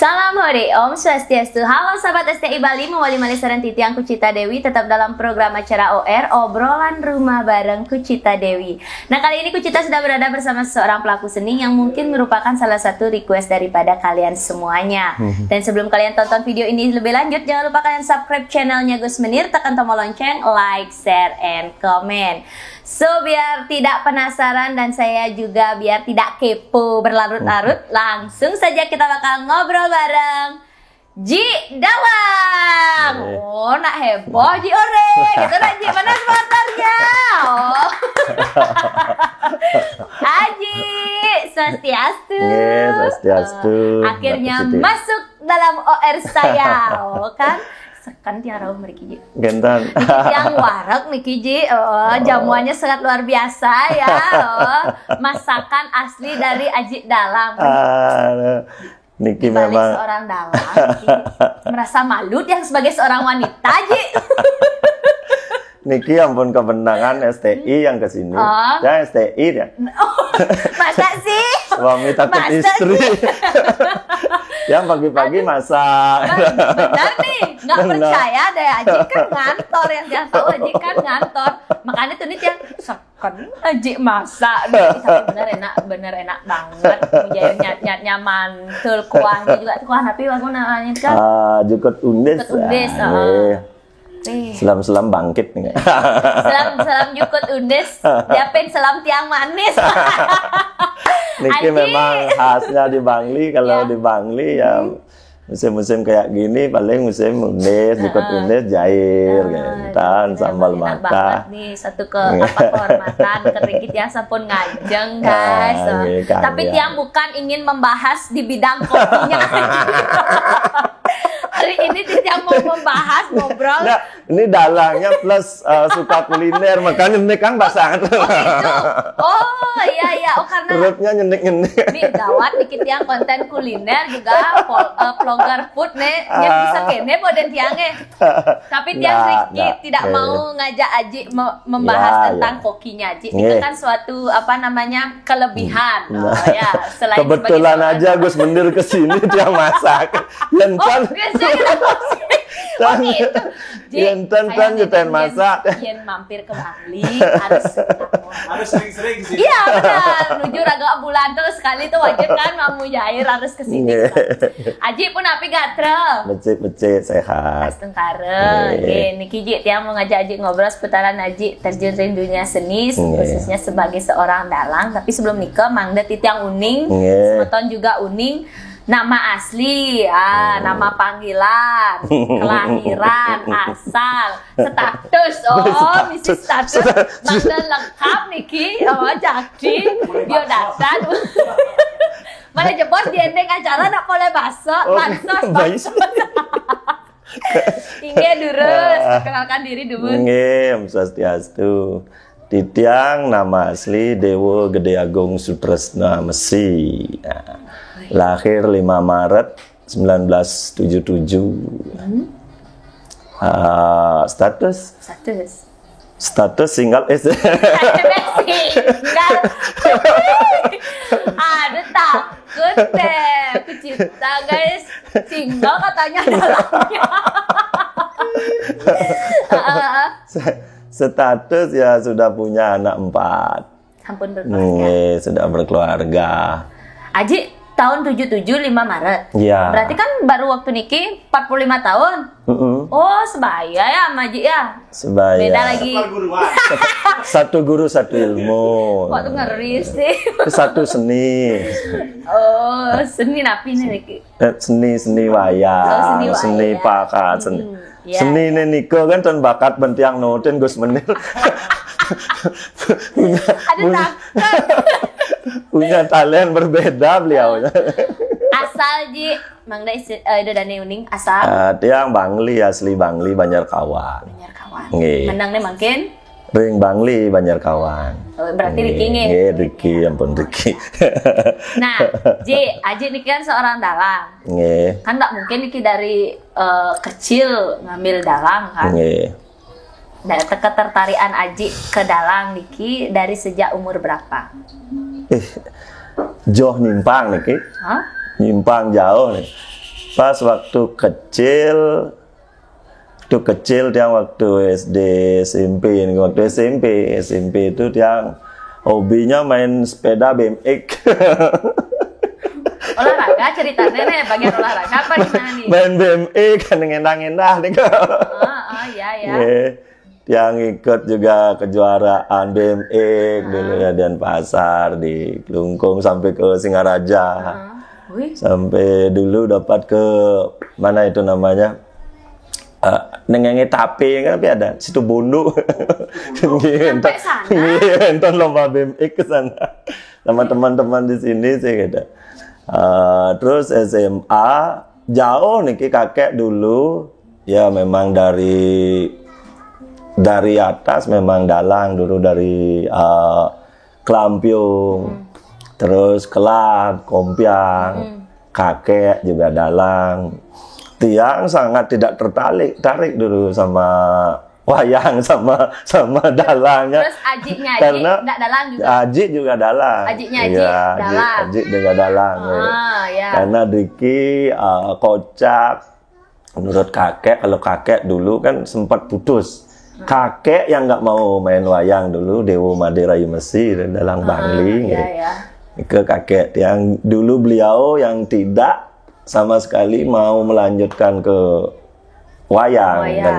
Salam Hore, Om Swastiastu. Halo sahabat STI Bali, mewali malisaran titiang Kucita Dewi tetap dalam program acara OR, obrolan rumah bareng Kucita Dewi. Nah, kali ini Kucita sudah berada bersama seorang pelaku seni yang mungkin merupakan salah satu request daripada kalian semuanya. Dan sebelum kalian tonton video ini lebih lanjut, jangan lupa kalian subscribe channelnya Gus Menir, tekan tombol lonceng, like, share, and comment. So, biar tidak penasaran dan saya juga biar tidak kepo berlarut-larut, langsung saja kita bakal ngobrol bareng Ji Dalang. Oh, nak heboh Ji ore. Gitu nak Ji, mana motornya? Oh. Aji, Swastiastu. Yes, Swastiastu. Akhirnya masuk dalam OR saya. Oh, kan? Sekan tiara mereka Ji. Gentan. Yang warak Niki Ji, jamuannya sangat luar biasa ya. Masakan asli dari Aji Dalang. Niki Dibalik memang seorang dalang, Niki merasa malu yang sebagai seorang wanita Ji. Niki ampun kebenangan STI yang kesini. Ya STI ya. Masa sih? Suami takut Masa istri. Yang pagi-pagi masak. Benar nih, nggak percaya deh. Aji kan ngantor, yang dia tahu Aji kan ngantor. Makanya tuh nih yang sekan Aji masak. Tapi bener enak banget. Mujair nyat-nyatnya mantul, kuahnya juga. Kuah tapi aku namanya kan. Jukut undes. Selam-selam bangkit nih. Selam jukut undes. Diapin selam tiang manis. Niki memang khasnya di Bangli. Kalau di Bangli ya musim-musim kayak gini paling musim undes, jukut undes, jair, gentan, sambal enak mata. Banget nih, satu kehormatan kerikit yang sampun ngajeng guys. Tapi tiang bukan ingin membahas di bidang kopinya. Hari ini tiang mau membahas ngobrol. Nah, ini dalangnya plus suka kuliner, makanya ini kan pasangan. Oh gitu. Oh iya. Oh karena perutnya nyenik-nyenik. Nih gawat dikit yang konten kuliner juga vlogger food nih. Dia bisa kene boden tiangnya. Tapi tiang Riki tidak mau ngajak Aji membahas tentang kokinya Aji. Itu kan suatu kelebihan. Ya, selain kebetulan aja Gus Mendir kesini dia masak. Lencan. Oh gitu. Yentan jutain masak. Yen mampir ke Bali harus sering-sering sih. Iya benar. Menuju agak bulan terus sekali tuh wajib kan Mamu Jair harus kesini. Aji pun api gatrel. Becik sehat. Tengkara. Niki Ji tiang mau ngajak Aji ngobrol seputaran Aji terjun di dunia seni khususnya sebagai seorang dalang. Tapi sebelum nikah mangda titiang uning, semeton juga uning. Nama asli, nama panggilan, kelahiran, asal, status, misi status, mantan lengkap Niki, jadi biodata. Mana jebos di ending acara nak boleh bansos. Inge durus, kenalkan diri dulu. Om Swastiastu. Titiang nama asli Dewo Gede Agung Sutresna Mesi. Lahir 5 Maret 1977. Status single Single. Aduh takut deh. Kucita guys. Single katanya dalangnya. Status ya sudah punya anak 4. Sampun berkeluarga. Sudah berkeluarga. Aji tahun 77 5 Maret. Iya. Berarti kan baru waktu Niki 45 tahun. Oh, sebaya ya sama Aji ya. Sebaya. Beda lagi. Satu guru satu ilmu. Waktu ngeri sih. Satu seni. Oh, seni napi nih Niki. Seni wayang, seni pakat, seni ini Niko kan ton bakat bentiang noten Gus Menir. punya talent berbeda beliau. Asal Ji, mangda itu dani uning asal. Dia Bangli, asli Bangli Banjarkawan. Menang nih makin. Ring Bangli Banjarkawan. Berarti Riki nih. Riki, ampun Riki. Nah, Ji, Aji ini kan seorang dalang. Kan nggak mungkin Niki dari kecil ngambil dalang kan. Dan ketertarikan Aji ke dalang Niki dari sejak umur berapa? Jauh nyimpang Niki. Hah? Nyimpang jauh nih. pas waktu kecil dia waktu SD SMP ini, waktu SMP itu dia hobinya main sepeda BMX. Olahraga ceritanya nih, bagian olahraga apa gimana nih? Main BMX kan ngendah-ngendah nih kok. Iya. Dia ngikut juga kejuaraan BMX dulu ya, di Pasar, di Klungkung sampai ke Singaraja. Sampai dulu dapat ke mana itu namanya? Nengenge Tape kan, tapi ada situ Bondo. Sampai sana. Nonton lomba BMX ke sana sama teman-teman di sini sih gitu. Terus SMA jauh nih kakek dulu ya, memang dari atas memang dalang dulu, dari Klampiung, terus Kelab, Kompiang, kakek juga dalang. Tiang sangat tidak tarik dulu sama wayang, sama dalangnya. Terus Ajiknya karena enggak dalang juga. Ajik juga dalang. Ajiknya dalang. Ajik juga dalang. Ya. Karena Diki kocak. Menurut kakek, kalau kakek dulu kan sempat putus. Kakek yang nggak mau main wayang dulu, Dewa Madera Yumesi dalang Bangli. Ke kakek yang dulu beliau yang tidak sama sekali mau melanjutkan ke wayang. Dan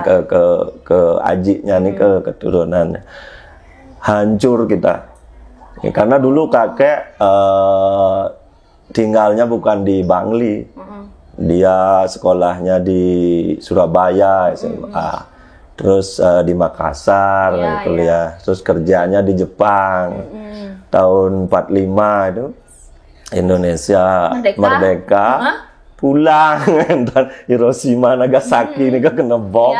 ke ajiknya nih, ke keturunannya. Hancur kita. Ya, karena dulu kakek tinggalnya bukan di Bangli. Dia sekolahnya di Surabaya SMA. Terus di Makassar kuliah. Terus kerjanya di Jepang. Tahun 45 itu Indonesia merdeka. Pulang dan Hiroshima Nagasaki ini kan kena bom.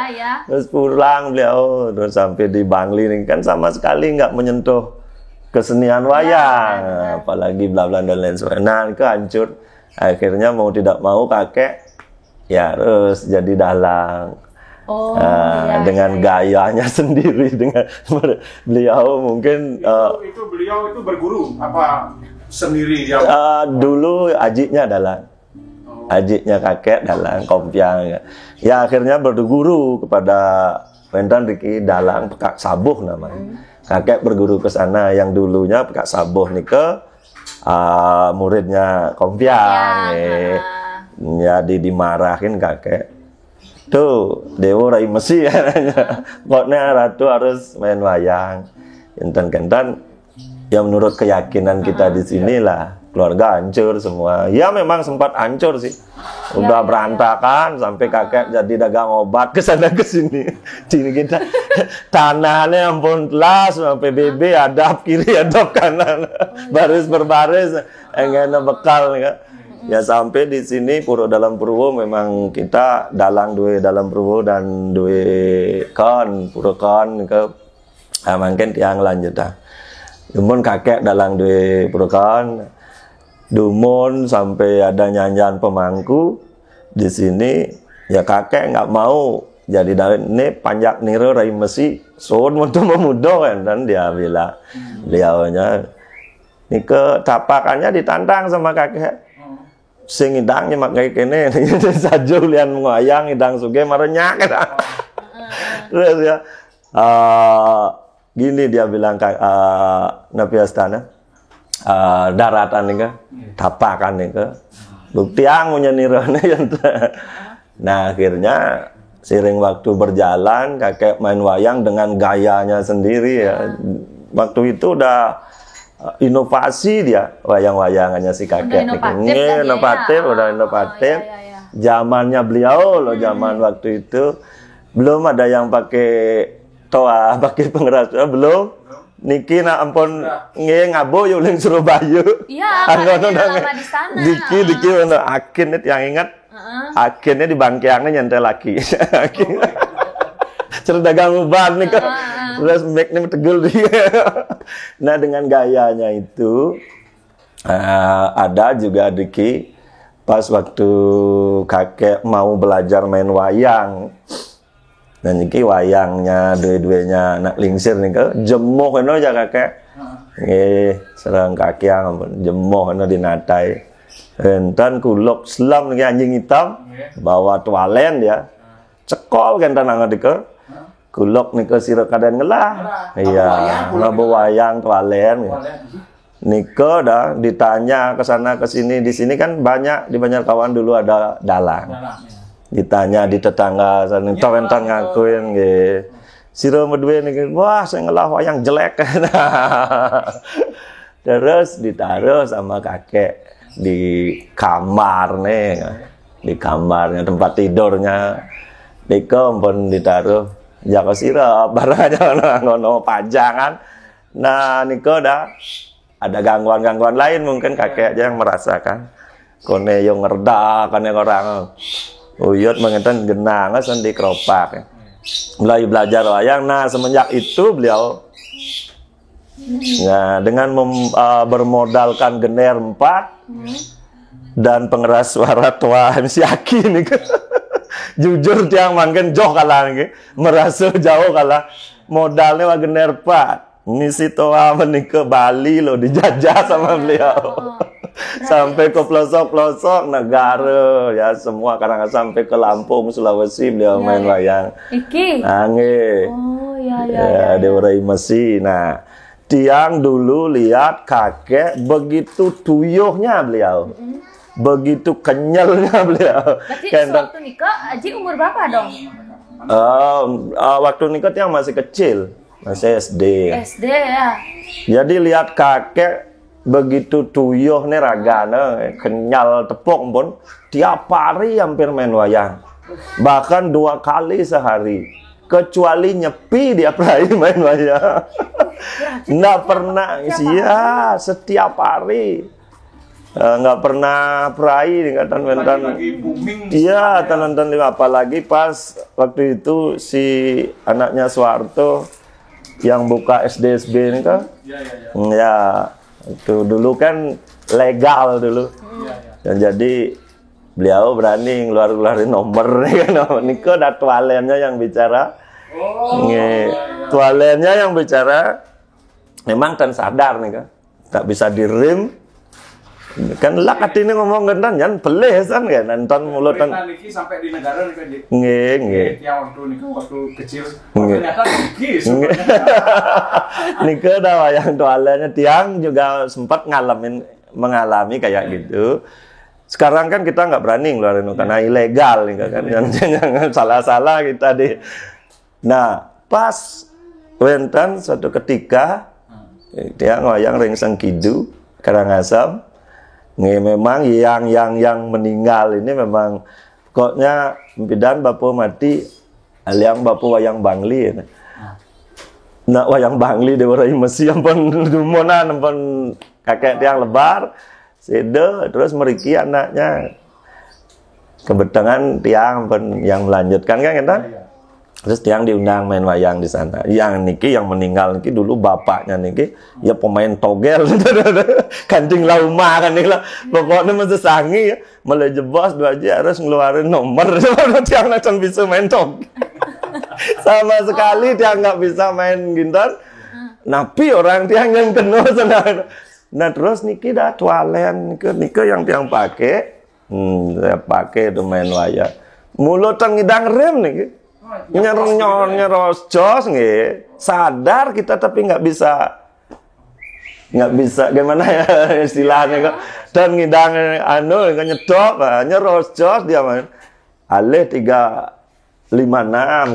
Terus pulang beliau, terus sampai di Bangli ini kan sama sekali nggak menyentuh kesenian wayang, apalagi bla bla dan lain sebagainya. Nah, itu hancur. Akhirnya mau tidak mau kakek ya harus jadi dalang. Dengan gayanya sendiri, dengan beliau mungkin itu beliau itu berguru apa sendiri dia? Dulu ajiknya dalang. Ajiknya kakek dalang Kompiang. Ya akhirnya berguru kepada Mentan Riki dalang Pekak Sabuh namanya. Kakek berguru ke sana, yang dulunya Pekak Sabuh nih ke muridnya Kompiang. Ya dimarahin kakek. Tuh Dewa Rai Mesi pokoknya ratu harus main wayang. Enten-enten ya menurut keyakinan kita di sinilah. Keluarga hancur semua. Ya memang sempat hancur sih. Udah berantakan sampai kakek jadi dagang obat ke sana ke sini. Sini kita tanahnya ampun telas, PBB hadap kiri hadap kanan. Baris berbaris enggak bekal ya. Ya sampai di sini Puro Dalam Purwo memang kita dalang dua dalam Purwo dan dua kon Puro kon ke mungkin tiang lanjut dah. Namun kakek dalang dua Puro kon. Dumon sampai ada nyanyian pemangku di sini, ya kakek nggak mau jadi dari ini panjak niro Rai Mesi son untuk memudo kan, dan dia bilang beliaunya ini ke tapakannya ditantang sama kakek sing idangnya makai kene saja lian ngoyang idang suge marenyak terus ya gini dia bilang Nabi Astana daratan nih ke tapakan nih ke bukti yang punya nirone. Nah akhirnya seiring waktu berjalan kakek main wayang dengan gayanya sendiri ya. Waktu itu udah inovasi dia wayang-wayangannya si kakek. Udah inovatif. Zamannya beliau loh, zaman waktu itu belum ada yang pakai toa, pakai pengeras belum. Niki nak ampun ngabo yuling Surabaya. Iya, lama di sana. Diki akhirnya yang ingat. Akhirnya di bangkeangnya nyantai lagi. Cerdagang uban nih kan. Terus make-nya tegel dia. Nah, dengan gayanya itu ada juga Diki pas waktu kakek mau belajar main wayang. Dan ini wayangnya dua-duanya anak lingsir nih ke jemoh kan aja kakek. Serang kaki yang jemoh kan dinatai. Enten kulok selam dengan anjing hitam, bawa tualen dia, cekol kentan angat dike, kulok nike sira kaden ngelah, iya, ngabu wayang tualen. Nike dah ditanya ke sana ke sini, di sini kan banyak di Banjarkawan dulu ada dalang. Ditanya di tetangga sana, entan ngakuin gitu. Sira medue niki, wah saya ngelah wayang jelek. Terus ditaruh sama kakek di kamar nih, di kamarnya tempat tidurnya, pun ditaruh jaka sira barangnya ngono pajangan. Nah niko dah ada gangguan-gangguan lain mungkin kakek aja yang merasakan. Kone yang ngerdak kan yang orang uyut mengentan genang sendi keropak. Mulai belajar wayang. Nah semenjak itu beliau dengan bermodalkan gener 4 dan pengeras suara tua MC Aki nih, jujur tiang mangken jauh kalah nih, merasa jauh kalah modalnya wa gener 4, misi tua menik ke Bali loh dijajah sama beliau, sampai ke pelosok-pelosok negara ya semua kadang sampai ke Lampung Sulawesi beliau main wayang. Iki. Nange. Oh ya. Di Urai Mesi. Nah. Tiang dulu lihat kakek begitu tuyuhnya beliau, begitu kenyalnya beliau. Berarti waktu nikah Aji umur berapa dong? Waktu nikah tiang masih kecil, masih SD. SD ya. Jadi lihat kakek begitu tuyuhnya ragana, kenyal tepuk pun tiap hari hampir main wayang, bahkan 2 kali sehari. Kecuali nyepi dia pernah main wayang. Nggak pernah, iya setiap hari. Nggak pernah perai dengan tan-tan. Iya, tan-tan apalagi pas waktu itu si anaknya Soeharto yang buka SD-SB ini kan. Ya, itu dulu kan legal dulu. Dan jadi beliau berani ngeluarin nomor kan. Niko ada tualennya yang bicara. Tualennya yang bicara memang kan sadar nih kan, tak bisa direm kan lak ini ngomong gendan jangan pelih kan nonton mulut kan sampai di negara nih kan nge waktu kecil ternyata Nike dah wayang tualennya tiang juga sempat mengalami kayak gitu. Sekarang kan kita nggak berani ngeluarin karena ilegal nih kan, jangan salah-salah kita di. Nah, pas wentan suatu ketika dia ngoyang Rengseng Kidu Karangasem, memang yang meninggal ini memang pokoknya pidan bapu mati aliang bapu wayang Bangli. Nah, wayang Bangli di Urai Mesi ampun dumonan ampun kakek tiang lebar, sede terus meriki anaknya. Kebetulan tiang ampun yang melanjutkan kan kan? Terus tiang diundang main wayang di sana. Yang niki yang meninggal niki dulu bapaknya niki ya pemain togel, kancing lauma kan nih lah. Pokoknya masih sangi ya, mulai jebos 2 aja harus ngeluarin nomor. Tiang langsung bisa main togel. Sama sekali tiang nggak bisa main gintar. Napi orang tiang yang kena sana. Nah terus niki dah tualen niki yang tiang pakai, saya pakai itu main wayang. Mulut ngidang rem niki. Nyeros jos nggih, sadar kita tapi nggak bisa gimana ya istilahnya kok, dan ngidang nyedok nyeros jos dia main alih 356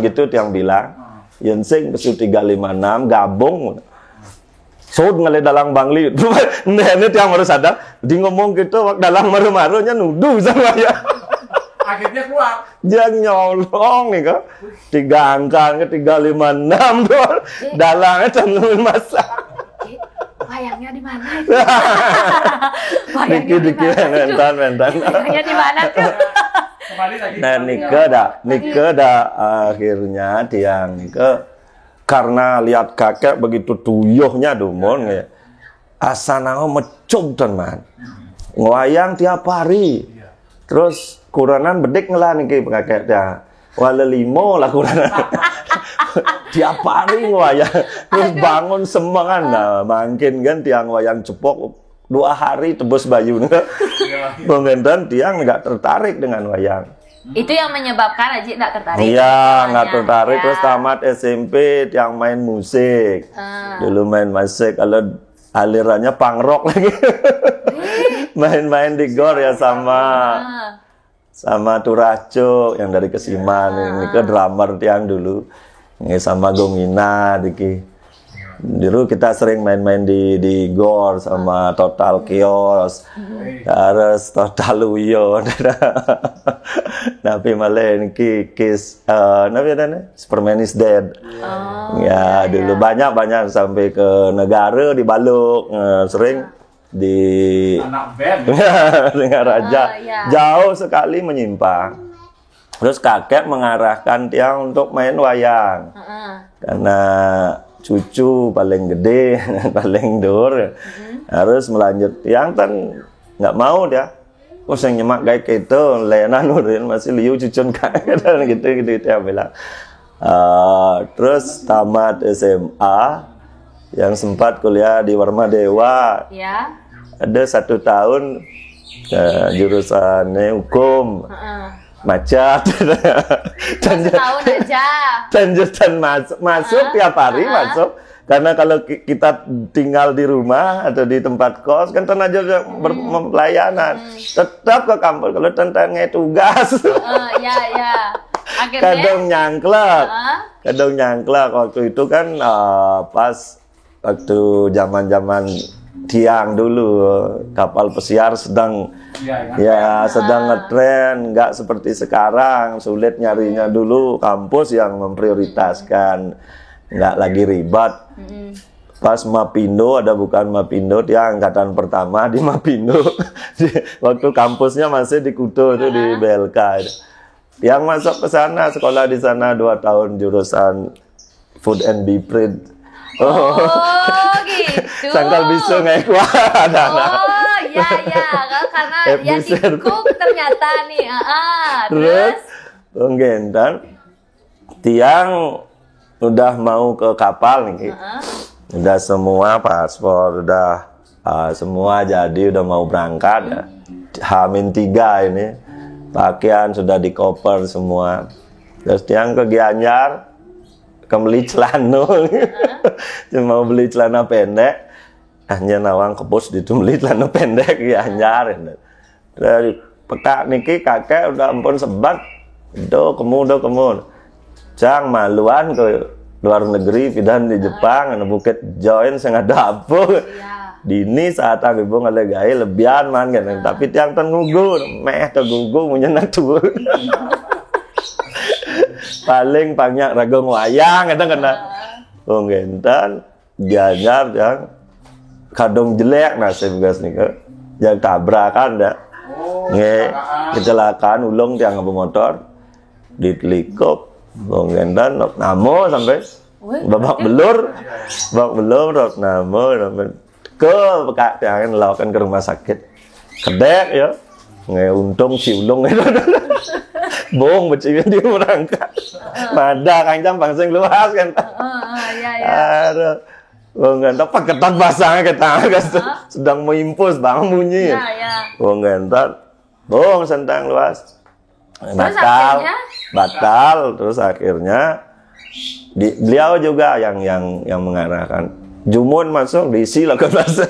gitu tiang bilang yensing pesu 356 gabung sud ngale dalang Bangli ini tiang baru sadar di ngomong gitu dalang maru-marunya nuduh sama ya. Akhirnya keluar. Dia nyolong nih kok. 3 angka ke 356 tuh. Dalangnya cenderung masak. Wayangnya di mana itu? Dikit-dikit mentan. Wayangnya di mana tuh? Kembali lagi. Nah, Nike dah akhirnya tiang Nike karena lihat kakek begitu tuyuhnya dumon ya. Asanao mecup teman. Ngoyang tiap hari. Terus kuranan bedek ngelah nih kakek dia. Wala 5 lah kuranan. Tiap hari ngoyang. Terus bangun semangan. Nah, makin kan tiang wayang cepok 2 hari tebus bayu. Pengendan tiang nggak tertarik dengan wayang. Itu yang menyebabkan Aji nggak tertarik. Iya, nggak tertarik. Ya. Terus tamat SMP tiang main musik. Dulu main musik, kalau alirannya punk rock lagi. Main-main di gor ya sama Turaco yang dari Kesiman. Ini ke drummer tiang dulu. Ini sama Gomina diki. Dulu kita sering main-main di gor sama Total Chaos, terus Total Uyo, tapi malah ini Kiss, nabi ada Superman is Dead, ya dulu banyak sampai ke negara di Baluk, sering di Anak band. dengan Raja, jauh sekali menyimpang. Terus kakek mengarahkan tiang untuk main wayang, karena cucu paling gede, paling dur, harus melanjut. Yang kan nggak mau dia, yang nyemak kayak gitu, Lena Nurin masih liu cucun kayak gitu ya bilang. Terus tamat SMA, yang sempat kuliah di Warma Dewa, ada 1 tahun jurusannya hukum. Macet tahun aja lanjutan masuk tiap hari masuk, karena kalau kita tinggal di rumah atau di tempat kos kan tenaga pelayanan tetap ke kampus kalau tentangnya tugas. Akhirnya kadang nyangklak waktu itu kan pas waktu zaman tiang dulu kapal pesiar sedang sedang ngetren, nggak seperti sekarang sulit nyarinya. Dulu kampus yang memprioritaskan, nggak lagi ribet. Pas Mapindo, ada bukan Mapindo, dia angkatan pertama di Mapindo. Waktu kampusnya masih di Kuto itu di BLK. Yang masuk ke sana, sekolah di sana 2 tahun jurusan Food and Beverage. Oh gitu. Sangkal bisa nggak kuat. Iya, karena ya tikuk ternyata nih. Terus penggentan tiang udah mau ke kapal nih. Udah semua paspor, udah semua jadi, udah mau berangkat ya. H-3 ini. Pakaian sudah dikoper semua. Terus tiang ke Gianyar, beli celana. Mau beli celana pendek. Hanya nawang ke pos beli celana pendek Gianyar. Dari pekak niki kakek udah ampun sebat. Do kemu. Jang maluan ke luar negeri, pindah di Jepang, ana Bukit Join sing ada apa. Dini saat ibu ngalegai lebihan man kan. Tapi tiang tan ngugu, meh ke gugu munyenak tuh. Paling banyak ragong wayang eta kena. Nggentan Gianyar yang kadung jelek nasib gas nika. Yang tabrakan dah. Kecelakaan ulung tiang motor ditelikop. Nggentan namo sampai babak belur namo sampai ke pekak tiang lawakan ke rumah sakit. Kedek ya. Untung si ulung itu. Bohong beciknya dia berangkat. Mada kancam pangsing luas kan. Aduh. Nggak tahu paketan basahnya kita sedang mengimpus bang bunyi. Nggak bohong sentang luas. Batal. Terus akhirnya beliau juga yang mengarahkan. Jumun masuk diisi lah ke bahasa.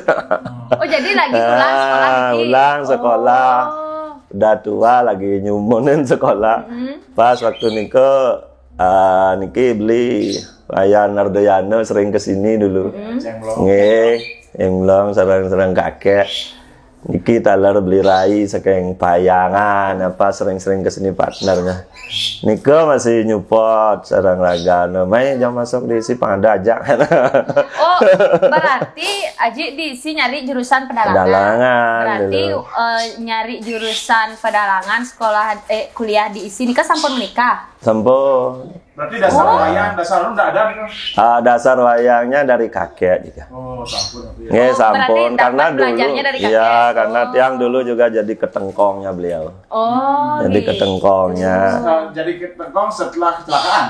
Oh jadi lagi ulang sekolah lagi. Ulang sekolah. Udah tua lagi nyumunin sekolah. Pas waktu niki beli Wayan Nardoyano sering kesini dulu. Emlong sarang kakek. Niki talar beli rai saking bayangan apa sering-sering kesini partnernya. Niko masih nyupot sarang ragano. Main jam masuk diisi pangada aja. Oh, berarti Aji diisi nyari jurusan pedalangan. Berarti nyari jurusan pedalangan sekolah kuliah diisi nikah sampun menikah. Sampun. Berarti dasar wayang, dasar lu enggak ada nih kan? Dasar wayangnya dari kakek juga. Oh, sampun. Sampun karena dulu iya, karena tiang dulu juga jadi ketengkongnya beliau. Oh. Jadi ketengkongnya. Jadi ketengkong setelah kecelakaan.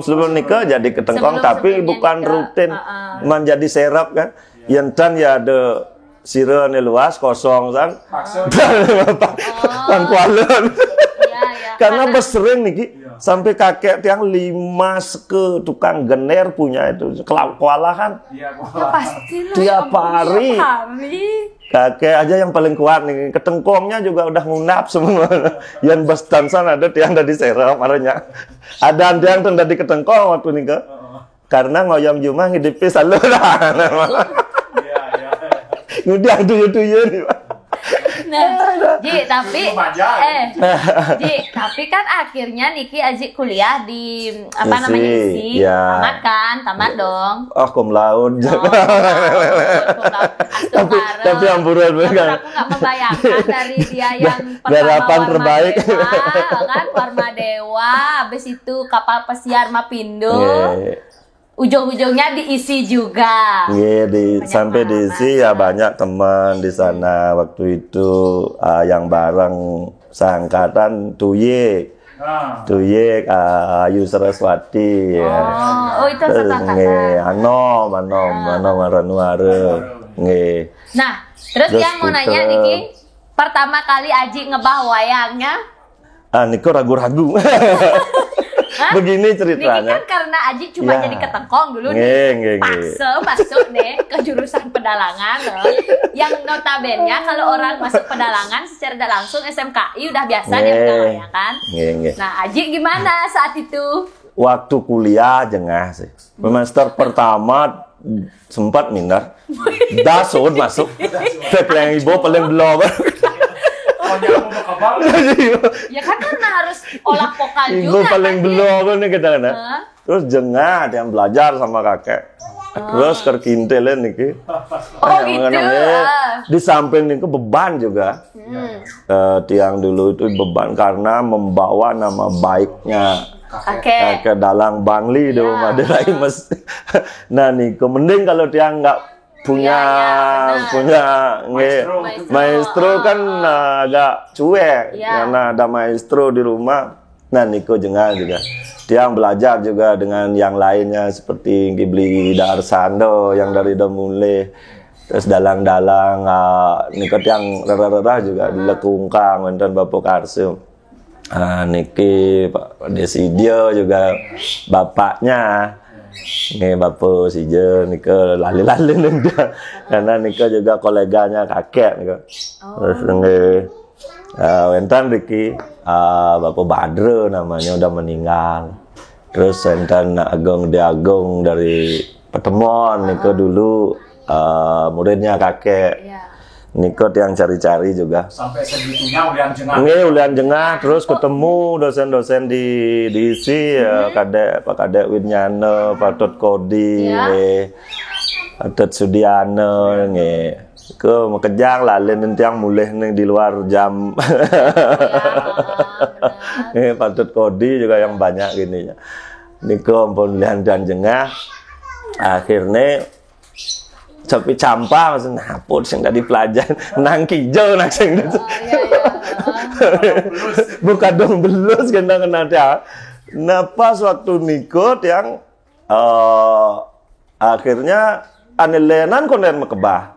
Sebelum nikah jadi ketengkong tapi bukan rutin menjadi serap kan. Yentan ya ada sirah ni luas kosong kan. Paksa. Pangkualan. Ya. Karena bersering nih, sampai kakek tiang 5 seke tukang gener punya itu kewalahan. Iya, Pastilah. Tiap hari. Kakek aja yang paling kuat nih, ketengkongnya juga udah ngunap semua. Yang bestansan ada tiang dari serap arahnya. Ada yang tuh dari ketengkong waktu nih ke. Karena ngoyam jumah ngidipi saluran. Iya. Ngudiang tuyul-tuyul nih, Pak. Nah, Ji, tapi Remaja. Ji, tapi kan akhirnya Niki Aji kuliah di apa ISI, namanya ISI, ya. tamat kan, tamat dong. Oh, cum laude. Tapi ampuran Namun aku nggak membayangkan dari dia yang Garapan pertama terbaik. kan Warma Dewa, habis itu kapal pesiar Mapindo. Nge, Ujung-ujungnya diisi juga. sampai diisi ya banyak teman di sana waktu itu yang bareng seangkatan Tuyek. Tuyek, Ayu Saraswati ya. Oh itu Terus seangkatan. Anom Aranuare. Nge. Nah, terus yang mau Putra. nanya Niki, pertama kali Aji ngebah wayangnya, Niko ragu-ragu. Begini Niki ceritanya. kan karena Aji cuma Ya. jadi ketengkong dulu Nge. nih, masuk nih ke jurusan pedalangan loh. Yang notabene kalau orang masuk pedalangan secara tidak langsung SMKI udah biasa dia pegang wayang kan. Nge. Nah, Aji gimana saat itu? Waktu kuliah jengah sih. Semester pertama sempat minder. Dasud masuk. Yang ibu paling belum. Ya kan karena harus olah vokal Ibu juga. paling kan, belum kan kita kan. Hah? Terus jengah yang belajar sama kakek. Terus kerkintelan niki. Oh gitu. Di samping niku beban juga. Tiang dulu itu beban karena membawa nama baiknya Oke. ke dalang Bangli di rumah Derai Mas. Nah niku mending kalau tiang nggak punya maestro kan agak cuek karena ada maestro di rumah. Nah niku jengah juga. Tiang belajar juga dengan yang lainnya seperti Ghibli Darsando yang dari Domule. Terus dalang-dalang niku tiang rera-rera juga di Lekungkang wonten Bapak Karsum. Niki Pak Desidio juga bapaknya. Nih Bapak Sijo Niko lali-lali nih karena Niko juga koleganya kakek Niko. Terus nih Wentan Riki Bapak Badro namanya udah meninggal. Terus Wentan Agung Diagung dari Petemon Niko dulu muridnya kakek. Niko yang cari-cari juga. Sampai segitunya ulian jengah. Ulian jengah terus ketemu dosen-dosen di ISI Pak Kadek Winyana, Pak Tut Kodi, Pak Tut Sudiana ke mau kejang lah lain yang mulai nih di luar jam. Pak Tut Kodi juga yang banyak gini ya. Niko pun ulian dan jengah akhirnya tapi campa maksudnya hapus yang tadi pelajar nang kijau nang sing bukan dong belus kena dia. Nah pas waktu nikot yang akhirnya anelenan konden mekebah.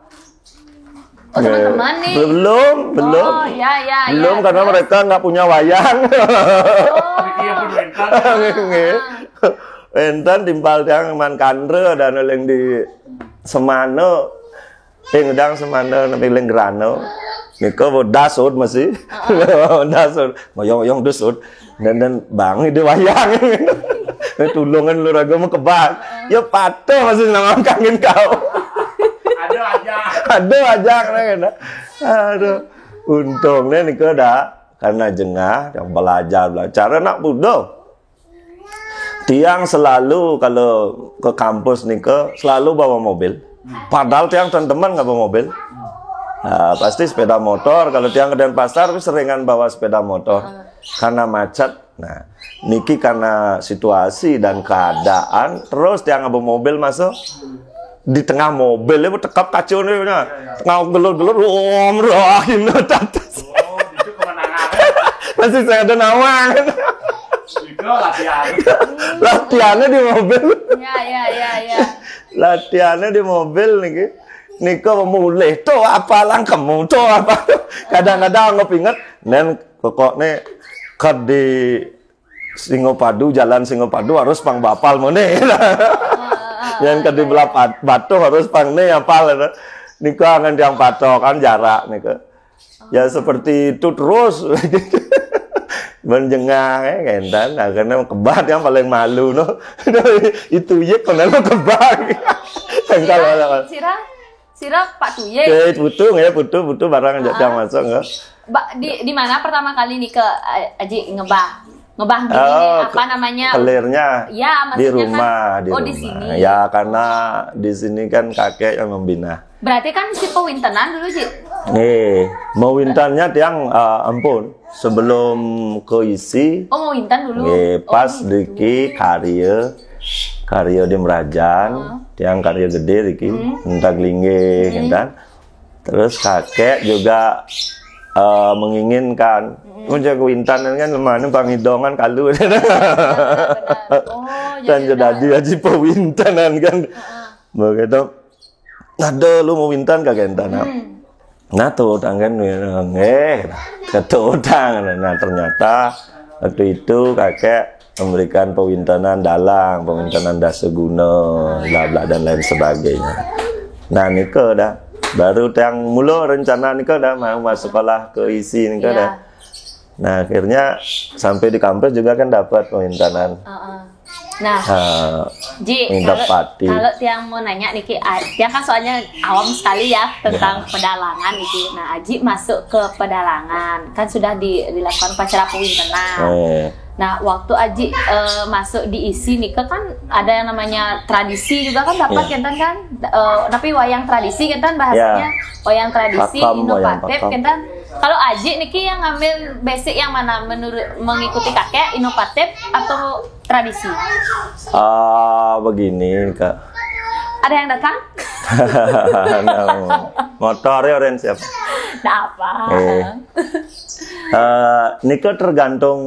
Oh teman-teman nih. Belum. Oh ya. Belum karena mereka nggak punya wayang. Entan timpal tiang man kandre dan oleng di Semano, udang Semano, nabi Lenggrano, niko dasud masih, dasud, ngoyong dasud, dan bang itu wayang, tulungan lu raga mau kebak, ya patuh masih nama kangen kau, ada aja kan, aduh, untungnya niko dah, karena jengah yang belajar anak budo. Tiang selalu kalau ke kampus nih selalu bawa mobil. Padahal tiang teman-teman nggak bawa mobil. Pasti sepeda motor. Kalau tiang ke Denpasar seringan bawa sepeda motor karena macet. Nah, niki karena situasi dan keadaan terus tiang bawa mobil masuk di tengah mobil itu tekap kacau nih, tengah gelur-gelur, ini tatas. Masih saya ada nawang. Latihannya di mobil. Ya. Latihannya di mobil nih. Niko mulih tuh apalang kamu tuh apa. Kadang-kadang ngepinget nen pokoknya di Singopadu, jalan Singopadu harus pang bapal mone. Yang di belah batu harus pang ne apal. Niko angan yang patokan jarak niko. Ya seperti itu terus. Menjengah kentan karena kebat yang paling malu no. Itu ye konan kebak. Kalau Sirap Pak Tuye. Butuh barang yang masuk enggak? Di mana pertama kali nih ke Aji ngebah gini apa namanya? Kelirnya. Ya, di kan, rumah, di rumah. Di sini. Ya, karena di sini kan kakek yang membina. Berarti kan si pewintenan dulu, Ji. Mau wintannya tiang ampun. Sebelum keisi. Mau wintan dulu. Pas diki karya di Merajan, tiang karya gede diki, entah lingge, kan. Terus kakek juga menginginkan, menjaga wintan kan lemana pangidongan kalu, dan jadi aja pewintanan kan, begitu. Ada lu mau wintan kagak wintan? Nah tuh tangan ketutang. Nah ternyata waktu itu kakek memberikan pewintanan dalang, pewintanan daseguna, bla dan lain sebagainya. Nah niko dah baru yang mula rencana niko dah mau masuk sekolah ke isi niko dah. Nah akhirnya sampai di kampus juga kan dapat pewintanan. Nah, Ji, kalau tiang mau nanya Niki, tiang kan soalnya awam sekali ya tentang pedalangan Niki. Nah, Aji masuk ke pedalangan, kan sudah dilakukan upacara pewintenan. Nah, waktu Aji masuk di isi Nika kan ada yang namanya tradisi juga kan dapat kan? Tapi wayang tradisi kan bahasanya wayang tradisi inovatif kan? Kalau Aji Niki yang ngambil basic yang mana menurut mengikuti kakek inovatif atau tradisi? Begini Kak. Ada yang datang? Motornya orang siapa? Nah apa? Niko tergantung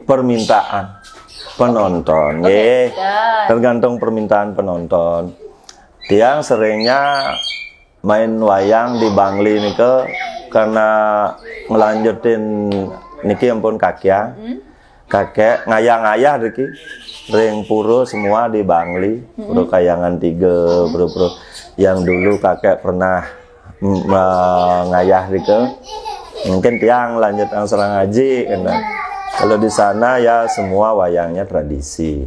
permintaan penonton, tergantung permintaan penonton. Tiang seringnya main wayang di Bangli Niko karena ngelanjutin niki ampun kakek ngayah Riki ring puro semua di Bangli, puro kayangan 3, puro yang dulu kakek pernah ngayah Riki. Mungkin tiang lanjut serang ngaji kan. Kalau di sana ya semua wayangnya tradisi.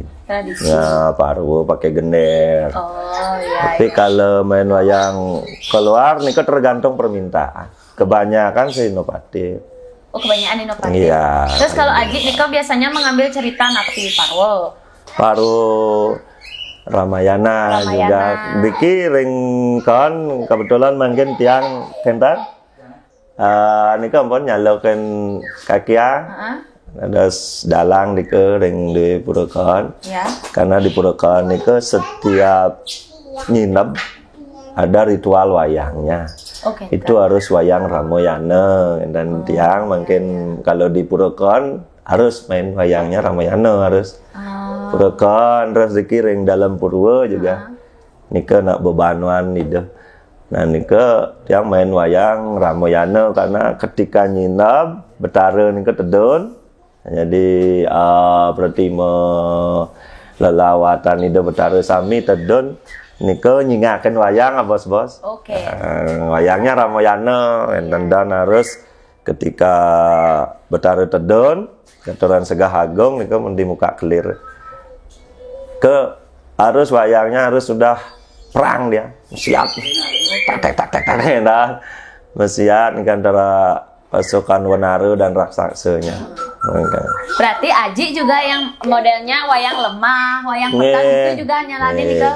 Ya paru pakai gender. Tapi kalau main wayang keluar nih tergantung permintaan. Kebanyakan sih inovatif. Kebanyakan inovatif. Iya. Terus kalau Aji Niko biasanya mengambil cerita napi Paru Ramayana juga. Diki ringkon kebetulan mungkin tiang kentan. Niko ampun nyalokan kakia. Ada dalang di Purokon. Karena di Purokon Niko setiap nginep ada ritual wayangnya. Itu harus wayang Ramayana dan tiang mungkin kalau di Purokon harus main wayangnya Ramayana harus. Purokon terus dikiring dalam Purwo juga. Nika nak bebanuan itu. Nah nika tiang main wayang Ramayana karena ketika nyinap betara nika tedun. Jadi berarti lelawatan itu betara sami tedun. Niko nyingakan wayang bos. Wayangnya Ramayana dan harus ketika betara tedon keturunan Segah Agung niko di muka kelir harus wayangnya harus sudah perang dia siap tak dan siap antara pasukan Wenaru dan raksasanya. Berarti Aji juga yang modelnya wayang lemah, wayang petang itu juga nyalanin itu.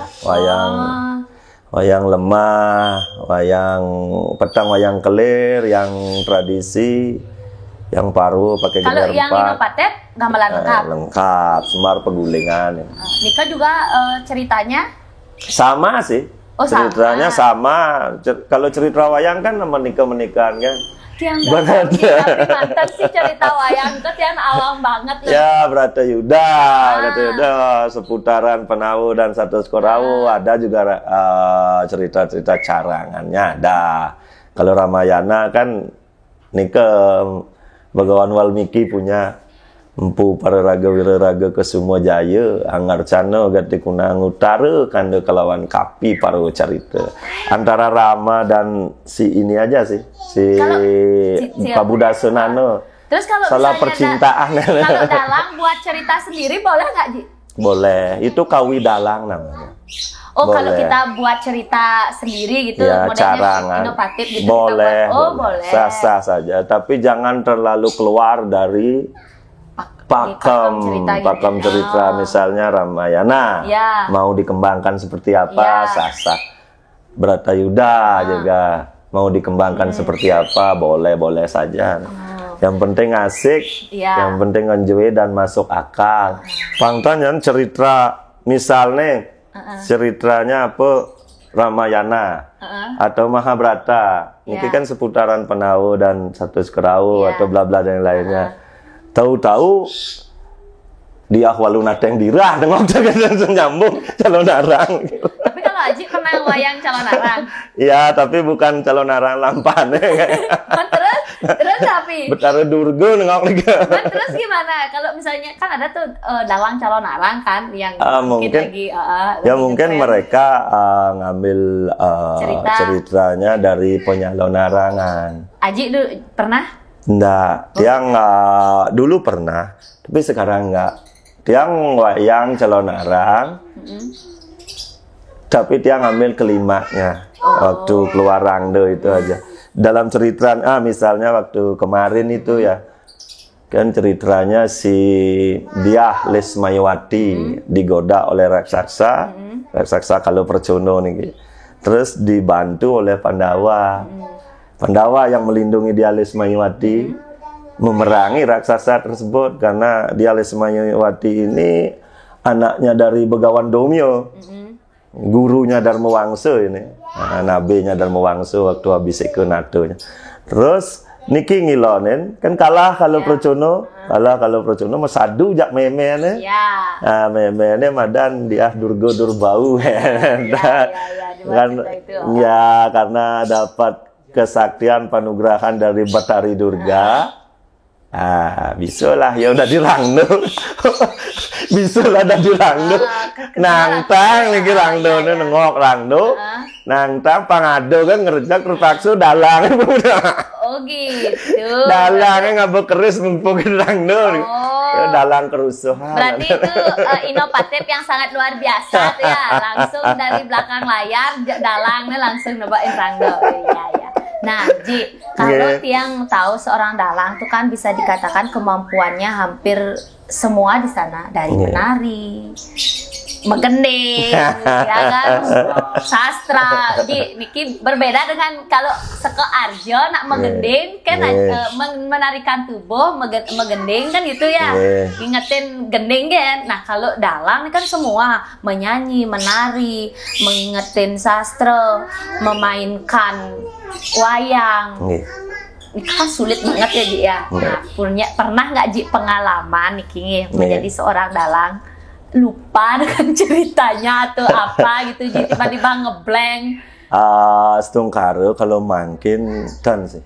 Wayang lemah, wayang petang, wayang kelir, yang tradisi, yang paru pakai gender. Kalau yang inovatif gamelan lengkap. Lengkap, semar pegulingan. Nika juga ceritanya sama sih. Oh, ceritanya sama. Kalau cerita wayang kan menikah-menikahan kan. Tiang tapi mantan sih cerita wayang itu tiang awam banget loh. Ya, Bratayuda, seputaran Penawu dan Satu Skorawu, ada juga cerita-cerita carangannya ada. Kalau Ramayana kan nikah Bhagawan Walmiki punya Empu Pararaga Wiraraga Kesuma Jaya Angarcana Gati Kunang Utara Kanda Kelawan Kapi Paro Carita. Antara Rama dan si ini aja sih, si Pabudasanana. Terus kalau salah percintaan. Kalau Dalang buat cerita sendiri boleh nggak, Ji? Boleh, itu Kawi Dalang namanya. Oh, boleh. Kalau kita buat cerita sendiri gitu, ya, modelnya carangan inovatif gitu. boleh, kita buat. Oh, boleh. Sah-sah saja, tapi jangan terlalu keluar dari pakem cerita, misalnya Ramayana ya. Mau dikembangkan seperti apa, sah-sah. Bratayuda juga mau dikembangkan seperti apa, boleh saja. Yang penting asik, yang penting enjoy dan masuk akal. Pangtanya cerita misalnya ceritanya apa, Ramayana atau Mahabharata, ini kan seputaran Penawu dan Satu Skorawu atau bla bla dan lainnya. Tahu-tahu di ahwaluna teng dirah nengok langsung nyambung calon arang. Tapi kalau Aji pernah wayang calon arang? Iya, tapi bukan calon arang lampane. Terus tapi Betara Durga nengok lagi. Terus gimana? Kalau misalnya kan ada tuh dalang calon arang kan yang mungkin lagi mungkin mereka ngambil ceritanya dari penyalon arangan. Aji dulu pernah? Enggak, dia dulu pernah, tapi sekarang enggak. Dia wayang calon arang, tapi dia ngambil kelimanya waktu keluar rangdo itu aja. Dalam cerita, misalnya waktu kemarin itu ya, kan ceritanya si Diah Lesmayawati digoda oleh raksasa kalau Percono nih, terus dibantu oleh Pandawa. Pandawa yang melindungi Diah Lesmayawati memerangi raksasa tersebut karena Diah Lesmayawati ini anaknya dari Begawan Domyo, gurunya Dharmawangsa ini, nabinya Dharmawangsa waktu habis ke NATO-nya. Terus niki ngilonin kan kalah kalau Percono, mesadu jak memene. Nah, memene madan Diah Durga Durbau. Karena dapat kesaktian panugrahan dari Batari Durga. Bisalah ya udah dirangdo. Bisalah dah dirangdo. Nangtang lagi rangdo nengok rangdo. Nangtang pangado kan ngerjak terpaksa dalang. Oh gitu. Dalangnya nggak bekeris mumpukin rangdo. Dalang kerusuhan. Berarti itu inovatif yang sangat luar biasa tuh ya. Langsung dari belakang layar dalangnya langsung nebain rangdo. Iya. Nah, Ji, kalau tiang tahu seorang dalang tuh kan bisa dikatakan kemampuannya hampir semua di sana, dari menari, megending, ya kan, sastra. Ji, Niki berbeda dengan kalau Seke Arjo nak megending kan menarikan tubuh, megending kan gitu ya, ingetin gending kan. Nah, kalau dalang ini kan semua menyanyi, menari, mengingetin sastra, memainkan wayang. Ini kan sulit banget ya, Ji ya. Nah, pernah nggak Ji pengalaman nih menjadi seorang dalang lupa dengan ceritanya atau apa gitu, Ji, tiba-tiba ngeblank? Setungkara kalau makin dan sih.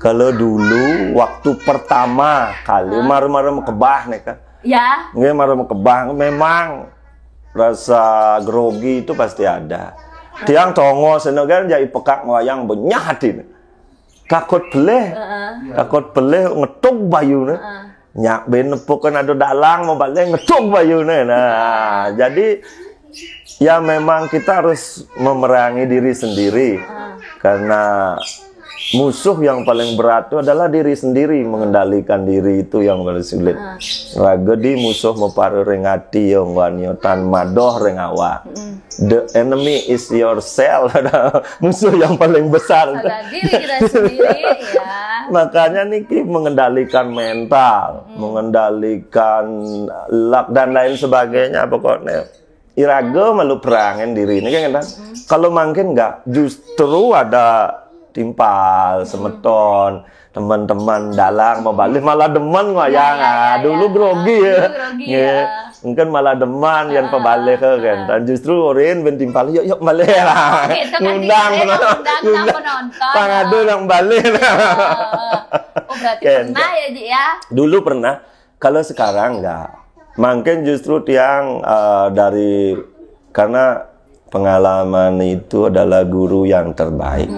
Kalau dulu waktu pertama kali maru-maru kebah nih kan. Ya. Nggak maru kebah memang rasa grogi itu pasti ada. Tiang tongo senegan jadi pekak wayang benyahatin. Takut beleh ngetuk bayune. Nyak ben nepukan ada dalang mau balik ngetuk bayune. Nah, jadi ya memang kita harus memerangi diri sendiri. Karena musuh yang paling berat itu adalah diri sendiri. Mengendalikan diri itu yang paling sulit. Ragedi musuh meparu rengati yang wanyotan madoh rengawa. The enemy is yourself. Musuh yang paling besar. Ada diri kita sendiri ya. Makanya Niki mengendalikan mental, mengendalikan luck dan lain sebagainya. Pokoknya iraga malu perangan diri ini kan. Kalau makin enggak, justru ada timpal, semeton, teman-teman dalang mau balik malah demen wayang. Dulu grogi ya. Mungkin malah deman yang pebalik kan. Dan justru orang ben timpal yuk balik lah. Ngundang penonton. Pangadu yang balik. Oh berarti pernah ya Ji ya? Dulu pernah. Kalau sekarang enggak. Mungkin justru tiang karena pengalaman itu adalah guru yang terbaik.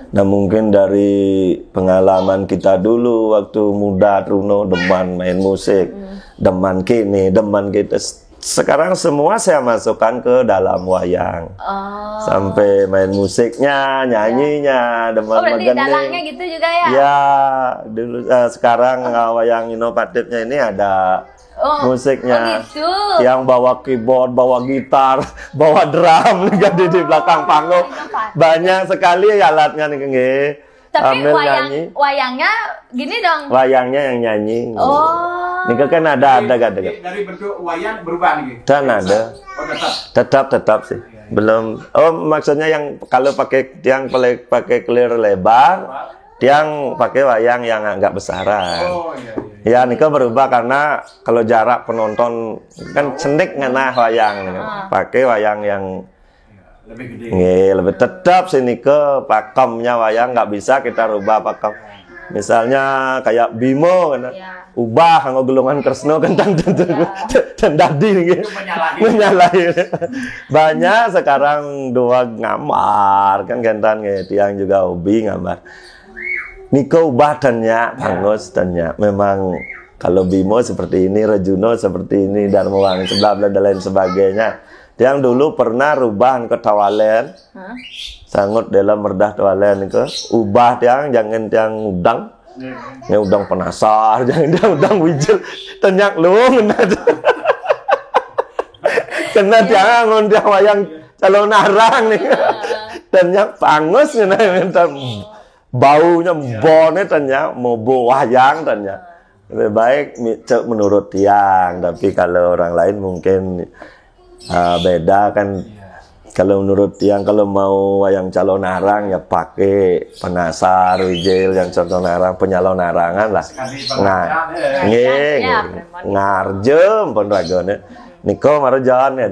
Nah mungkin dari pengalaman kita dulu waktu muda Truno deman main musik, deman kini, deman kita. Sekarang semua saya masukkan ke dalam wayang. Sampai main musiknya, nyanyinya, deman berarti dalangnya gitu juga ya? Ya, dulu sekarang wayang inovatifnya ini ada musiknya, gitu. Yang bawa keyboard, bawa gitar, bawa drum jadi di belakang panggung. Banyak sekali alatnya nih. Tapi wayangnya gini dong. Wayangnya yang nyanyi. Nih kan ada gak? Dari bentuk wayang berubah nih. Dan ada. Tetap sih. Belum. Maksudnya yang kalau pakai pakai clear lebar, tiang pakai wayang yang agak besaran. Ya, Nika berubah karena kalau jarak penonton kan cendek ngena wayang nih. Pakai wayang yang lebih gede. Lebih tetap sih Nika pakemnya wayang nggak bisa kita rubah pakem. Misalnya kayak Bimo kan. Ubah nggo gulungan Kresno kan dadi nih. Menyalahi. Banyak sekarang dua ngamar kan gentan tiang juga hobi ngamar. Niko ubah tanya, Pangus tanya. Memang kalau Bimo seperti ini, Rejuno seperti ini, Darmawangi sebelah dan lain sebagainya. Yang dulu pernah rubah ke tawalen, sangut dalam merdah tawalen itu, ubah jangan tiang udang, udang penasar, jangan tiang udang wijil, tenyak lu, kena tiang wayang calon narang nih, tenyak Pangus nih. Baunya bone tanya mau wayang tanya lebih baik menurut tiang, tapi kalau orang lain mungkin beda kan. Kalau menurut tiang kalau mau wayang calon narang ya pakai penasar wijil yang contoh narang penyalon narangan lah ngarjem pun ragone niko marajan ya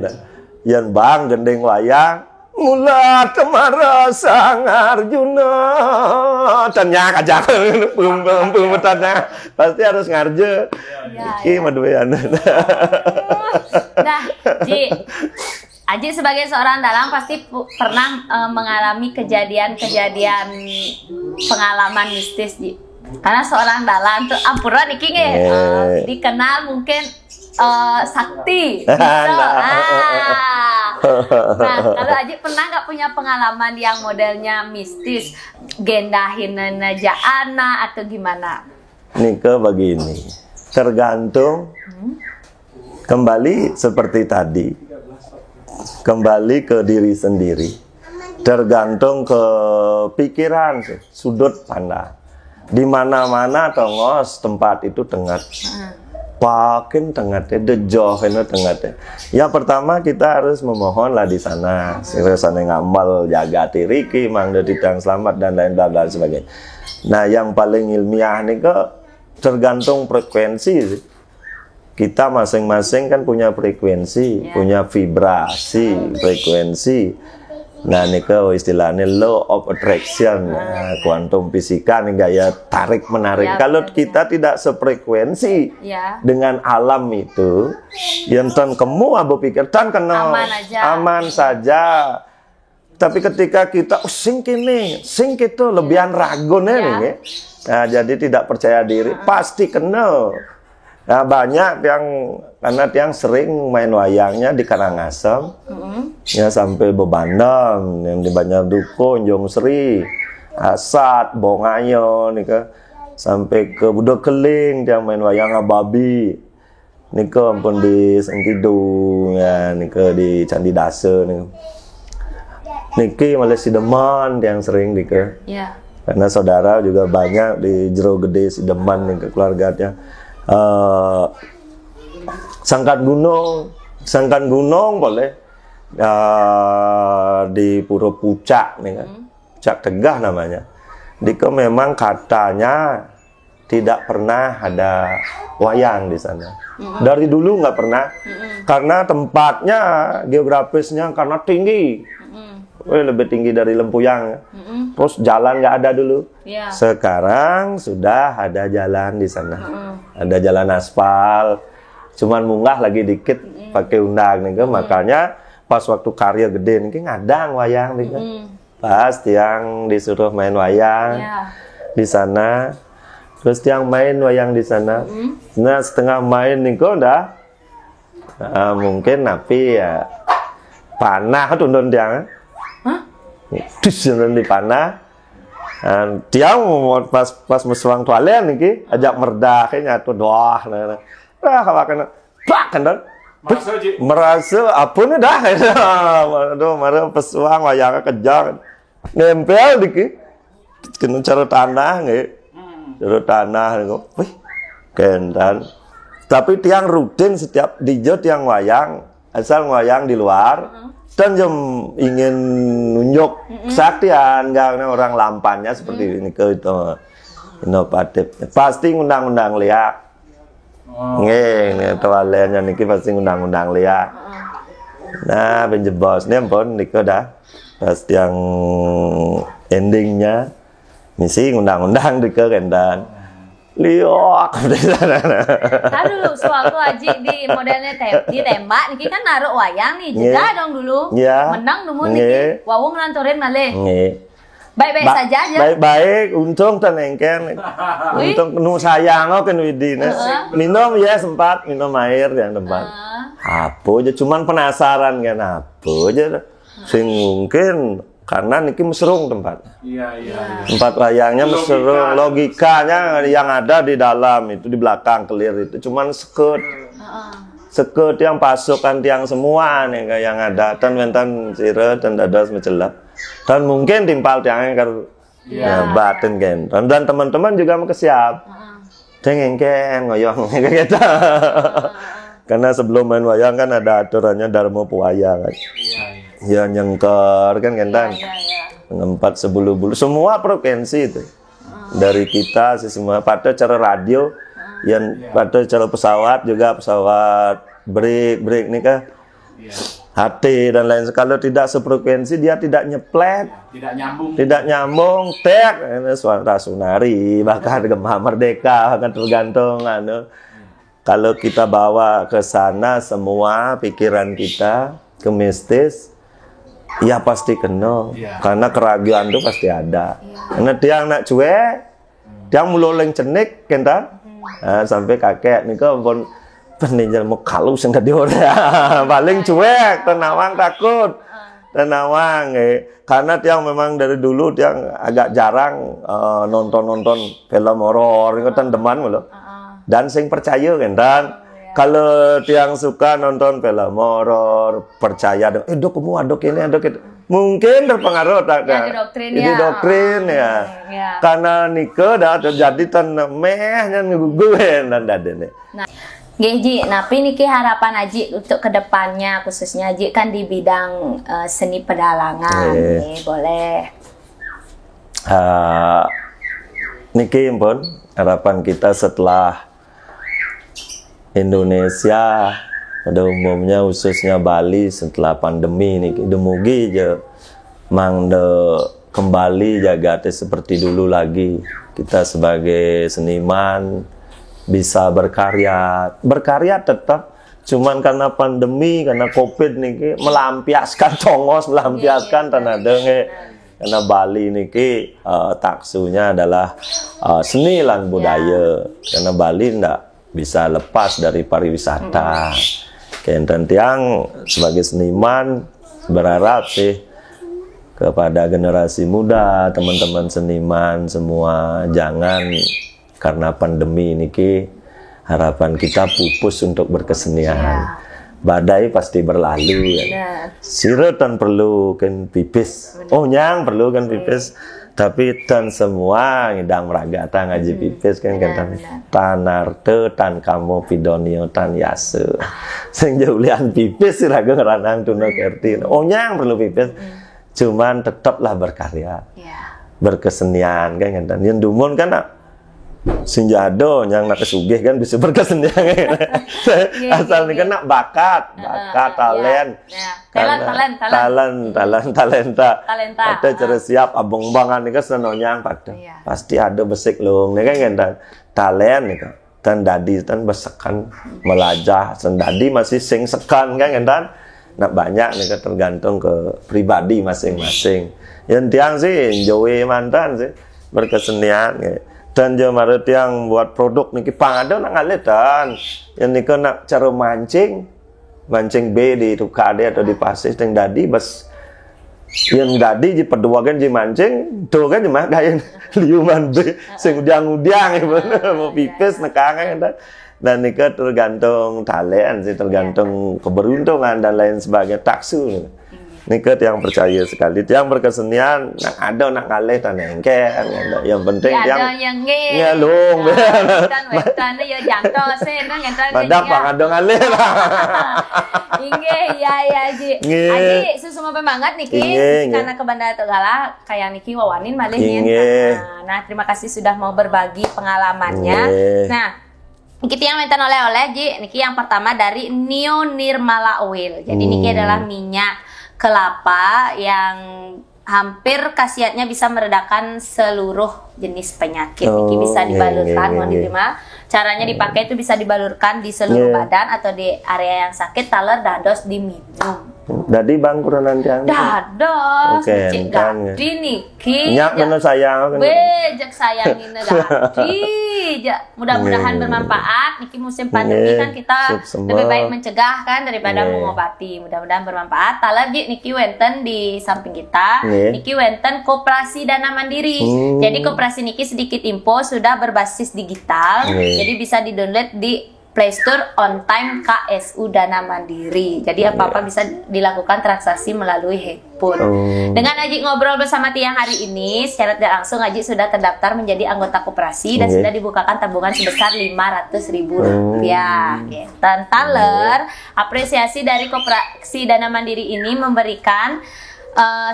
yang bang gendeng wayang mula temara sang Arjuna tanya aja tanya pasti harus ngarje iki maduean. Nah Ji, Aji sebagai seorang dalang pasti pernah mengalami kejadian-kejadian pengalaman mistis Ji, karena seorang dalang tuh ampura niki dikenal mungkin sakti bisa. Nah, kalau Aji pernah nggak punya pengalaman yang modelnya mistis, gendahin jaana atau gimana? Nika begini, tergantung kembali seperti tadi, kembali ke diri sendiri, tergantung ke pikiran, sudut pandang. Di mana-mana tongos tempat itu tengah. Pakin tengahnya, dejoh ini tengahnya. Ya pertama kita harus memohonlah di sana. Sana ngamal jaga tiriki, mangda ditang selamat dan lain dan sebagainya. Nah yang paling ilmiah nih tergantung frekuensi. Kita masing-masing kan punya frekuensi, punya vibrasi, frekuensi. Nah ini istilahnya law of attraction, kuantum fisika nih gaya tarik menarik. Kalau kita tidak sefrekuensi dengan alam itu, yang tan kamu abu pikir tan kenal aman saja. Tapi ketika kita sing itu lebihan ragunya nih, nah jadi tidak percaya diri, pasti kenal. Nah banyak karena yang sering main wayangnya di Karangasem, ya sampai Bebandem, yang di Banjar Dukun, Jong Sri, Asat, Bongayo, nih sampai ke Budo Keling, yang main wayang Ababi, nih ampun di Sengkidung, ya nih di Candi Dase, nih malah Sideman yang sering nih karena saudara juga banyak di Jero Gede Sideman nih keluarganya. Sangkan gunung boleh di Pura Pucak nih kan, Pucak Tegah namanya. Diko memang katanya tidak pernah ada wayang di sana. Dari dulu nggak pernah, karena tempatnya geografisnya karena tinggi, lebih tinggi dari Lempuyang. Terus jalan nggak ada dulu. Sekarang sudah ada jalan di sana, ada jalan aspal. Cuman munggah lagi dikit pakai undang nih, makanya pas waktu karya gede nih ngadang wayang nih, pas tiang disuruh main wayang di sana, terus tiang main wayang di sana. Nah setengah main nih kok udah mungkin tapi ya panah tundun tiang, di panah. Tiang pas musuang tualen nih, ajak merdah kayaknya tuh doah. Kawakan kan merasa apa nih dah, aduh marah pesuang wayang kejar nempel dikit kena cara tanah nih, cara tanah nih, wih kendan. Tapi tiang rutin setiap dijo tiang wayang, asal wayang di luar dan jam ingin nunjuk kesaktian, jangan orang lampannya seperti ini ke itu inovatif, pasti undang-undang liak. Nggih, tualennya niki pasti undang-undang liat. Nah, penjebos nih pun niko dah pas yang endingnya misi undang-undang niko kendan. Liok di sana. Tadi dulu sewaktu Aji di modelnya ditembak niki kan naruh wayang nih, jeda dong dulu. Menang dulu niki, wawung nganturin malih. Baik-baik saja aja. Baik-baik, untung tenengken. Untung penuh sayang kan Widi. Minum ya sempat minum air yang tempat. Apa aja cuman penasaran kan apa aja. Sing mungkin karena niki meserung tempatnya. Tempat wayangnya meserung, logikanya yang ada di dalam itu di belakang clear itu cuman sekut. Sekut yang pasukan tiang semua nih kayak yang ada dan wentan siret dan dadas mecelap. Dan mungkin timpal tiangnya kan batin kan. Dan teman-teman juga mau kesiap. Dengengken ngoyong kayak gitu. Karena sebelum main wayang kan ada aturannya Dharma Puwaya kan. Ya nyengker kan kentan. Ngempat sebulu-bulu semua provinsi itu. Dari kita sih semua pada cara radio yang pada cara pesawat juga pesawat break nih kah. Hati dan lain kalau tidak sefrekuensi dia tidak nyeplet, tidak nyambung, tek ini suara sunari bahkan Gema Merdeka akan tergantung kalau kita bawa ke sana semua pikiran kita ke mistis ya pasti kena karena keraguan itu pasti ada karena dia nak cuek dia muloleng cenik kentan sampai kakek nih kok peninjal mau kalau sengkat dia paling cuek, tenawang takut, tenawang karena dia memang dari dulu dia agak jarang nonton film horor, itu teman loh, dan sing percaya kan, dan kalau dia suka nonton film horor percaya, dok kamu adok ini adok itu, mungkin terpengaruh tak ini doktrin ya, karena nikah dah terjadi mehnya nguguin dan dadene. Ji, tapi niki harapan Aji untuk kedepannya khususnya Aji kan di bidang seni pedalangan, boleh. Niki pun harapan kita setelah Indonesia pada umumnya khususnya Bali setelah pandemi niki demugi je mang de kembali jaga seperti dulu lagi kita sebagai seniman bisa berkarya tetap cuman karena pandemi karena covid niki melampiaskan congos melampiaskan tanah denge karena Bali niki taksunya adalah seni lan budaya karena Bali ndak bisa lepas dari pariwisata kenten tiang sebagai seniman berharap sih kepada generasi muda teman-teman seniman semua jangan karena pandemi niki harapan kita pupus untuk berkesenian. Badai pasti berlalu ya. Siretan perlu kan pipis. Oh nyang perlu kan pipis. Tapi tan semua ngidang meragata ngaji pipis kan kata benar. tanarte tan kamu pidonio tan yase. Sing jaulian pipis sih raga ngeranang tuna kerti. Onyang perlu pipis. Cuman tetaplah berkarya. Ya. Berkesenian kan kata. Yang dumun kan sinjado yang nak kesugih kan bisa berkesenian. Asal ini kan nak bakat, talent. Talenta. Ada cara siap abang-bangan ini kan senonyang pada. Pasti ada besik long. Ini kan kan talent nih kan. Dan dadi dan besekan melajah. Dan dadi masih sing sekan kan kan. Nak banyak nih kan tergantung ke pribadi masing-masing. Yang tiang sih Joey mantan sih berkesenian. Dan jemaat yang buat produk niki pangado nak ngalit dan yang niki nak cara mancing B di tukade atau di pasir yang dadi bas yang dadi di perduakan di mancing tuh kan cuma kayak liuman B sing udiang mau pipis nekangan dan niki tergantung talent sih tergantung keberuntungan dan lain sebagainya taksu Niket yang percaya sekali, yang berkesenian, nak ada nak ngalih tan engker, yang penting ya, yang ngelung, wetan ya jangto sen kan ngentang pada pangado ngalih lah. Inge ya Ji. Aji susuma pemangat niki karena ke Bandara Tegala kayak niki wawanin malih nyen. Nah, terima kasih sudah mau berbagi pengalamannya. Nah, niki yang minta oleh-oleh Ji, niki yang pertama dari Neo Nirmala Oil. Jadi niki adalah minyak kelapa yang hampir khasiatnya bisa meredakan seluruh jenis penyakit. Niki bisa dibalurkan, mohon diterima. Caranya dipakai itu bisa dibalurkan di seluruh badan atau di area yang sakit, taler dados diminum. Jadi bang kuronan tiang. Dados, cek gadi niki. Nyak mana sayang. Bejek sayangin gadi. Mudah-mudahan bermanfaat. Niki musim pandemi kan kita lebih baik mencegah kan daripada mengobati. Mudah-mudahan bermanfaat. Taler niki wenten di samping kita. Niki wenten Koperasi Dana Mandiri. Jadi Koperasi niki sedikit info sudah berbasis digital. Jadi bisa di-download di Play Store on time KSU Dana Mandiri. Jadi apa-apa bisa dilakukan transaksi melalui handphone. Dengan Aji ngobrol bersama Tiang hari ini, secara tidak langsung Aji sudah terdaftar menjadi anggota koperasi dan sudah dibukakan tabungan sebesar Rp500.000. Dan Taler, apresiasi dari Koperasi Dana Mandiri ini memberikan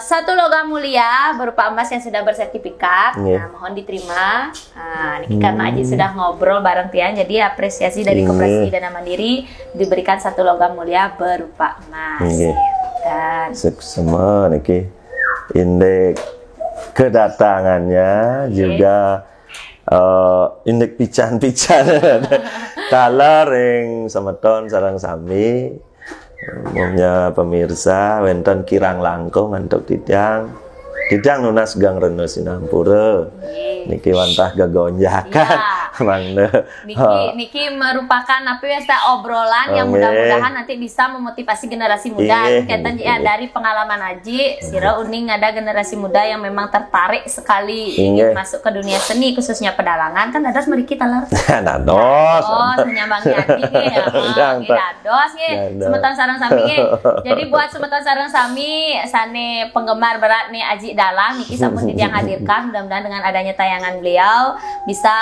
satu logam mulia berupa emas yang sudah bersertifikat. Nah, mohon diterima. Nah, ini karena Aji sudah ngobrol bareng Tian, jadi apresiasi dari Koperasi Dana Mandiri diberikan satu logam mulia berupa emas. Dan semua niki indeks kedatangannya juga indeks pican-pican talar yang semeton sarang sami. Umumnya pemirsa wenten kirang langkung untuk tidang nunas gang reno Sinampura niki wantah gagonjakan mangne niki merupakan apa ya obrolan yang mudah-mudahan nanti bisa memotivasi generasi muda. Kaitan dari pengalaman Aji sira uning ada generasi muda yang memang tertarik sekali ingin masuk ke dunia seni khususnya pedalangan kan dados mriki talar dados menyambangi Aji dados semeton sareng sami jadi buat semeton sareng sami sane penggemar berat nih Aji dalang niki sampun yang hadirkan mudah-mudahan dengan adanya tayangan beliau bisa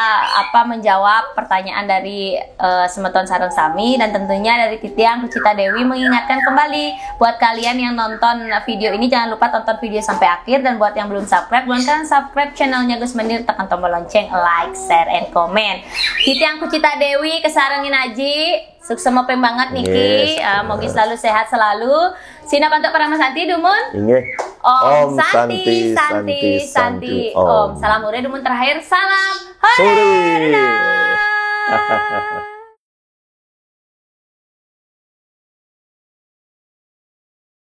menjawab pertanyaan dari semeton sareng sami dan tentunya dari Titiang Kucita Dewi mengingatkan kembali buat kalian yang nonton video ini jangan lupa tonton video sampai akhir dan buat yang belum subscribe silahkan subscribe channelnya Gus Menir tekan tombol lonceng like share and comment. Titiang Kucita Dewi kesarengin Aji sukses mope banget niki moga selalu sehat selalu. Sina pantuk para Santi dumun. Om Santi. Om. Salam ure dumun terakhir. Salam. Hore.